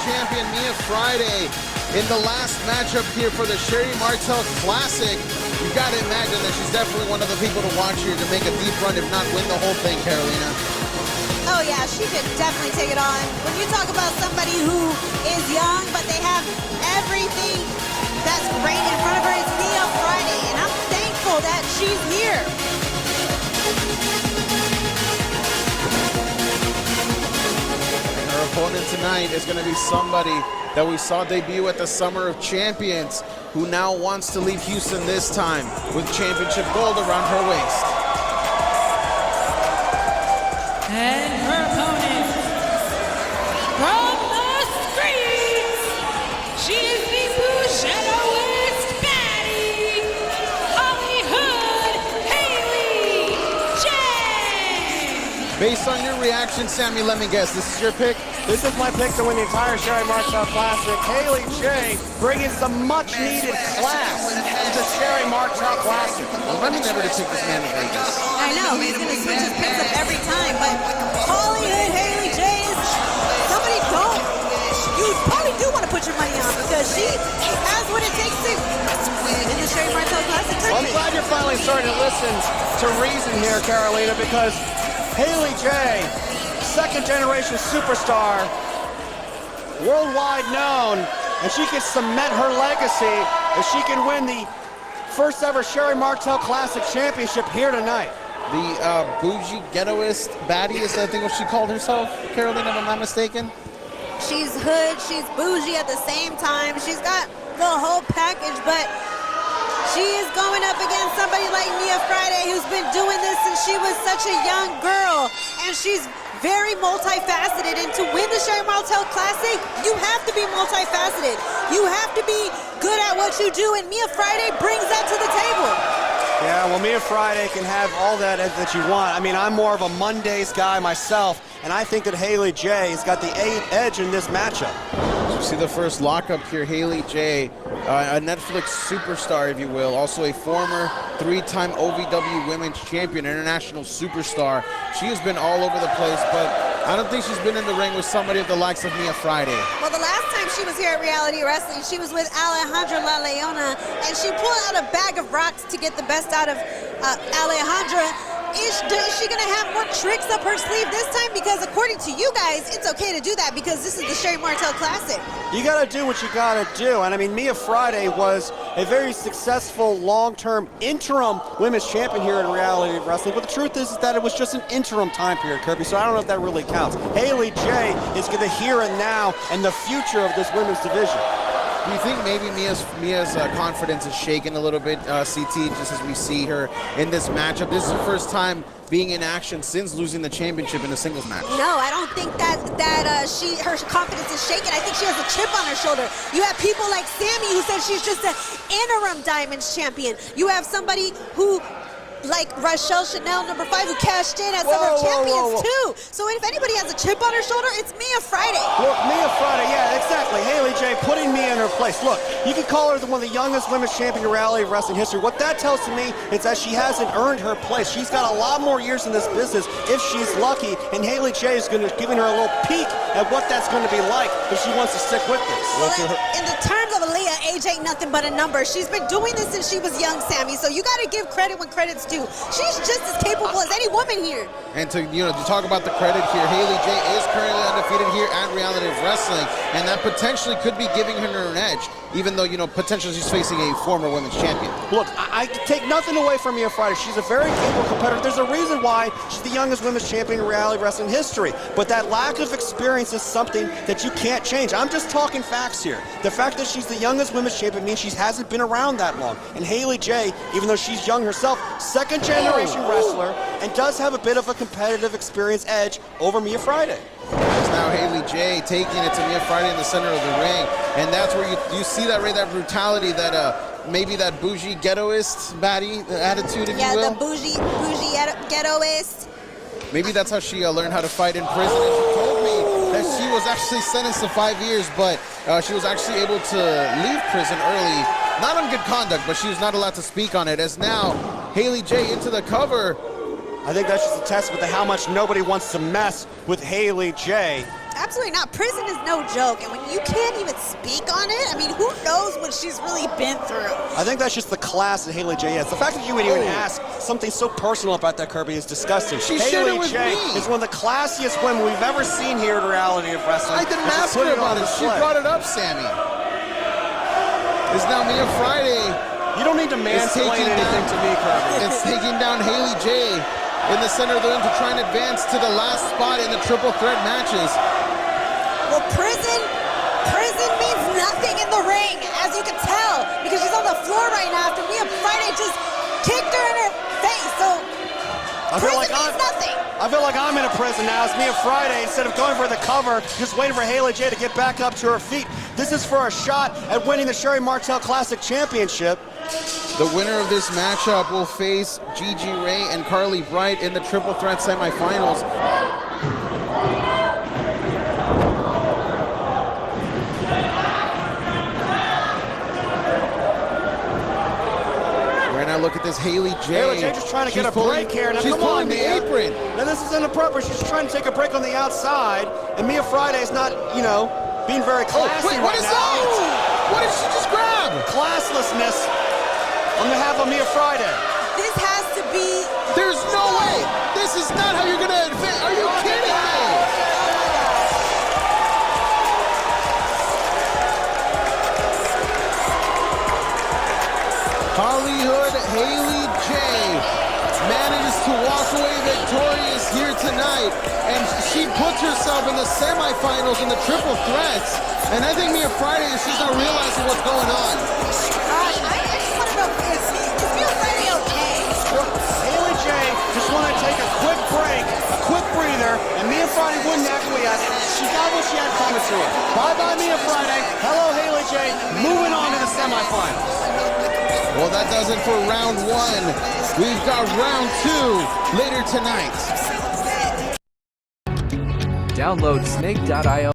champion Mia Friday in the last matchup here for the Sherri Martel Classic. You gotta imagine that she's definitely one of the people to watch here to make a deep run, if not win the whole thing, Carolina. Oh yeah, she could definitely take it on. When you talk about somebody who is young, but they have everything that's great in front of her, it's Mia Friday, and I'm thankful that she's here. Her opponent tonight is going to be somebody that we saw debut at the Summer of Champions, who now wants to leave Houston this time with championship gold around her waist. And her opponent from the screens, she is the Bushidoest baddie, Hollywood Hailey J. Based on your reaction, Sammy, let me guess, this is your pick? This is my pick to win the entire Sherri Martel Classic. Hailey J bringing some much-needed class to the Sherri Martel Classic. Well, let me never to take this man to Vegas. I know, he's going to switch his picks up every time, but Hollywood Hailey J is somebody you probably do want to put your money on, because she has what it takes to win the Sherri Martel Classic. Well, I'm glad you're finally starting to listen to reason here, Carolina, because Hailey J, second-generation superstar, worldwide known, and she can cement her legacy if she can win the first ever Sherri Martel Classic Championship here tonight. The bougie ghettoist baddie is, I think, what she called herself, Carolina, if I'm not mistaken. She's hood, she's bougie at the same time. She's got the whole package, but she is going up against somebody like Mia Friday, who's been doing this since she was such a young girl, and she's very multifaceted. And to win the Sherri Martel Classic, you have to be multifaceted. You have to be good at what you do, and Mia Friday brings that to the table. Yeah, well, Mia Friday can have all that you want. I mean, I'm more of a Mondays guy myself, and I think that Hailey J has got the edge in this matchup. You see the first lockup here, Hailey J, a Netflix superstar, if you will, also a former three-time OVW Women's Champion, international superstar. She has been all over the place, but I don't think she's been in the ring with somebody of the likes of Mia Friday. Well, the last time she was here at Reality Wrestling, she was with Alejandra La Leona, and she pulled out a bag of rocks to get the best out of Alejandra. Is she going to have more tricks up her sleeve this time? Because according to you guys, it's okay to do that because this is the Sherri Martel Classic. You got to do what you got to do. And I mean, Mia Friday was a very successful long-term interim women's champion here in Reality Wrestling. But the truth is that it was just an interim time period, Kirby. So I don't know if that really counts. Hailey J is the here and now and the future of this women's division. Do you think maybe Mia's confidence is shaken a little bit, CT, just as we see her in this matchup? This is her first time being in action since losing the championship in a singles match. No, I don't think that her confidence is shaken. I think she has a chip on her shoulder. You have people like Sammy who said she's just an interim Diamonds champion. You have somebody who, like Rachelle Chanel, #5, who cashed in as Summer of Champions too. So if anybody has a chip on her shoulder, it's Mia Friday. Look, Mia Friday, yeah, exactly. Hailey J putting Mia in her place. Look, you can call her one of the youngest women's champion in Reality Wrestling history. What that tells to me is that she hasn't earned her place. She's got a lot more years in this business if she's lucky, and Hailey J is giving her a little peek at what that's going to be like if she wants to stick with this. Well, in the terms of Aaliyah, age ain't nothing but a number. She's been doing this since she was young, Sammy, so you got to give credit when credit's due. She's just as capable as any woman here. And to talk about the credit here, Hailey J is currently undefeated here at Reality of Wrestling, and that potentially could be giving her an edge, even though, potentially she's facing a former women's champion. Look, I take nothing away from Mia Friday. She's a very capable competitor. There's a reason why she's the youngest women's champion in Reality Wrestling history. But that lack of experience is something that you can't change. I'm just talking facts here. The fact that she's the youngest women's champion means she hasn't been around that long. And Hailey J, even though she's young herself, second-generation wrestler, and does have a bit of a competitive experience edge over Mia Friday. It's now Hailey J taking it to Mia Friday in the center of the ring, and that's where you see that brutality, that maybe that bougie ghettoist baddie attitude, if you will. Yeah, the bougie ghettoist. Maybe that's how she learned how to fight in prison. And she told me that she was actually sentenced to 5 years, but she was actually able to leave prison early. Not on good conduct, but she was not allowed to speak on it. As now, Hailey J into the cover. I think that's just a testament to how much nobody wants to mess with Hailey J. absolutely not. Prison is no joke, and when you can't even speak on it, I mean, who knows what she's really been through? I think that's just the class that Haley J is. The fact that you would even ask something so personal about that, Kirby, is disgusting. She shared it Haley with J me. is one of the classiest women we've ever seen here at Reality of Wrestling. I didn't And she's ask putting her about on it. She display. brought it up, Sammy. It's now Mia Friday. You don't need to mansplain anything to me, Kirby. It's taking down Haley J in the center of the ring to try and advance to the last spot in the triple threat matches. Well, prison means nothing in the ring, as you can tell, because she's on the floor right now after Mia Friday just kicked her in her face. So prison means nothing. I feel like I'm in a prison now. It's Mia Friday. Instead of going for the cover, just waiting for Haley J to get back up to her feet. This is for a shot at winning the Sherry Martel Classic Championship. The winner of this matchup will face Gigi Ray and Carly Bright in the triple threat semifinals. Right now, look at this Haley J. Haley J just trying to get a break here. Now, she's come on, pulling the Mia. apron. Now, this is inappropriate. She's trying to take a break on the outside, and Mia Friday's not, you know, being very classy Wait, what right is now. that? What did she just grab? Classlessness on behalf of Mia Friday. This has to be. There's no way. This is not how you're going to advance. Are you kidding me? Hollywood Haley J manages to walk away victorious here tonight, and she puts herself in the semifinals in the triple threats. And I think Mia Friday is just not realizing what's going on. Gosh, I just want to know, is Mia Friday okay? Haley J just wanted to take a quick break, a quick breather, and Mia Friday wouldn't acquiesce. She got what she had coming to her. Bye-bye, Mia Friday. Hello, Haley J. Moving on to the semifinals. Well, that does it for round one. We've got round two later tonight. Download snake.io.